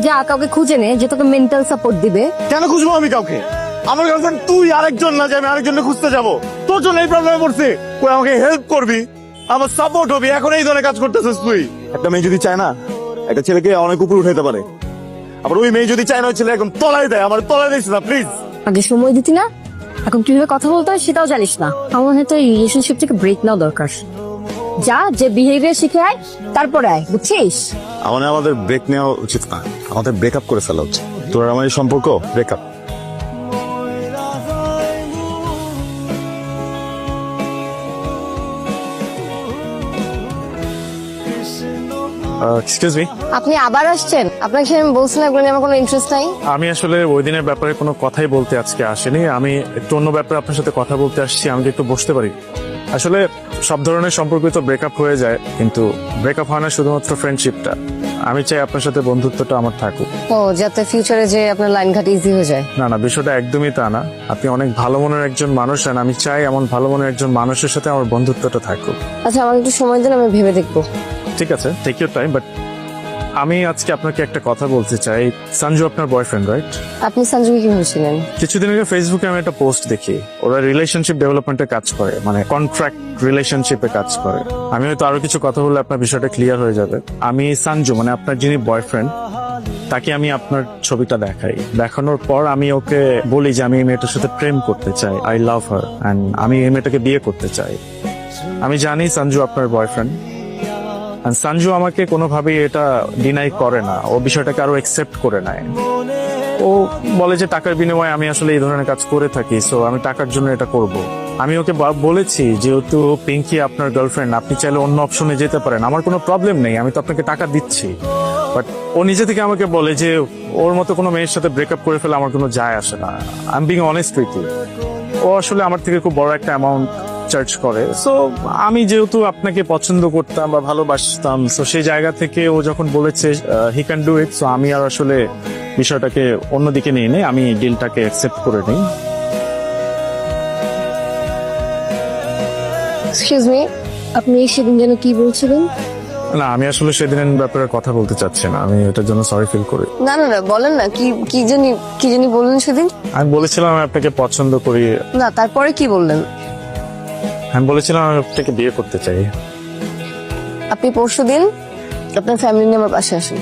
যা কাউকে খুঁজে নে যে তোকে মেন্টাল সাপোর্ট দিবে। কেন খুঁজবো আমি কাউকে? আমার গার্লফ্রেন্ড তুই, আরেকজন না যে আমি আরেকজনকে খুঁজতে যাবো? তোর জন্য এই প্রবলেমে পড়ছে, তুই আমাকে হেল্প করবি, আমার সাপোর্ট হবি, এখন এই ধরনের কাজ করতেছিস তুই। একটা মেয়ে যদি চায় না একটা ছেলেকে অনেক উপরে উঠাইতে পারে, আবার ওই মেয়ে যদি চায় না ওই ছেলে একদম তলায় দেয়, আমার তলায় দিস না প্লিজ। আগে সময় দিতি না, এখন কিভাবে কথা বলতে হয় সেটাও জানিস না। আমার হয়তো এই রিলেশনশিপ থেকে ব্রেক নেওয়া দরকার। যা, যে বিহেভিয়ার শিখে আয়, তারপরে আয়, বুঝছিস? আমাদের ব্রেক নেওয়া উচিত না, আমাদের ব্রেকআপ করে ফেলা উচিত। তোর আমার এই সম্পর্ক ব্রেকআপ। এক্সকিউজ মি, আপনি আবার আসছেন? আপনাকে সে আমি বলছিলাম এগুলো নিয়ে আমার কোনো ইন্টারেস্ট নাই। আমি আসলে ওই দিনের ব্যাপারে কোনো কথাই বলতে আজকে আসিনি। আমি একটু অন্য ব্যাপারে আপনার সাথে কথা বলতে আসছি। আমি কি একটু বসতে পারি? আসলে সব ধরনের সম্পর্ক তো ব্রেকআপ হয়ে যায়, কিন্তু ব্রেকআপ হয় না শুধুমাত্র ফ্রেন্ডশিপটা। আমি চাই আপনার সাথে বন্ধুত্বটা আমার থাকুক। ও, যাতে ফিউচারে যে আপনার লাইন ঘাট ইজি হয়ে যায়। না না, বিষয়টা একদমই তা না। আপনি অনেক ভালো মনের একজন মানুষ, আর আমি চাই এমন ভালো মনের একজন মানুষের সাথে আমার বন্ধুত্বটা থাকুক। আচ্ছা, আমাকে একটু সময় দিন, আমি ভেবে দেখবো। ঠিক আছে, টেক ইউর টাইম। বাট আমি আজকে আপনাকে একটা কথা বলতে চাই। সঞ্জু আপনার বয়ফ্রেন্ড, রাইট? আপনি সঞ্জুকে কিভাবে ছিলেন? কিছুদিন আগে ফেসবুকে আমি একটা পোস্ট দেখি, ওরা রিলেশনশিপ ডেভেলপমেন্টে কাজ করে, মানে কন্ট্রাক্ট রিলেশনশিপে কাজ করে। আমি হয়তো আরো কিছু কথা বললে আপনার বিষয়টা ক্লিয়ার হয়ে যাবে। আমি সঞ্জু, মানে আপনার যিনি বয়ফ্রেন্ড, তাকে আমি আপনার ছবিটা দেখাই। দেখানোর পর আমি ওকে বলি যে আমি এই মেয়েটার সাথে প্রেম করতে চাই, আই লাভ হার, এন্ড আমি এই মেয়েটাকে বিয়ে করতে চাই। আমি জানি সঞ্জু আপনার বয়ফ্রেন্ড, আর সঞ্জু আমাকে কোনোভাবেই এটা ডিনাই করে না, ও বিষয়টাকে আরো একসেপ্ট করে নেয়। ও বলে যে টাকার বিনিময়ে আমি আসলে এই ধরনের কাজ করে থাকি, সো আমি টাকার জন্য এটা করব। আমি ওকে বলেছি যেহেতু পিঙ্কি আপনার গার্লফ্রেন্ড, আপনি চাইলে অন্য অপশনে যেতে পারেন, আমার কোনো প্রবলেম নেই, আমি তো আপনাকে টাকা দিচ্ছি। বাট ও নিজে থেকে আমাকে বলে যে ওর মতো কোনো মেয়ের সাথে ব্রেকআপ করে ফেলে আমার কোনো যায় আসে না। I am being honest with you. ও আসলে আমার থেকে খুব বড় একটা অ্যামাউন্ট চার্জ করে। সো আমি যেহেতু আপনাকে পছন্দ করতাম বা ভালোবাসতাম, সো সেই জায়গা থেকে ও যখন বলেছে he can do it, so আমি আর আসলে বিষয়টাকে অন্যদিকে নিয়ে নেই, আমি ডিলটাকে অ্যাকসেপ্ট করে নিই। এক্সকিউজ মি, আপনি সেদিন যেন কি বলছিলেন? না, আমি আসলে সেদিনের ব্যাপারে কথা বলতে চাচ্ছি না, আমি এটার জন্য সরি ফিল করি। না না না, বলেন না, কি জানি বললেন সেদিন। আমি বলেছিলাম আমি আপনাকে পছন্দ করি। না, তারপরে কি বললেন? আমি বলেছিলাম আমি আপনাকে বিয়ে করতে চাই। আপনি পরশুদিন আপনার ফ্যামিলি নিয়ে আমার পাশে আসেন।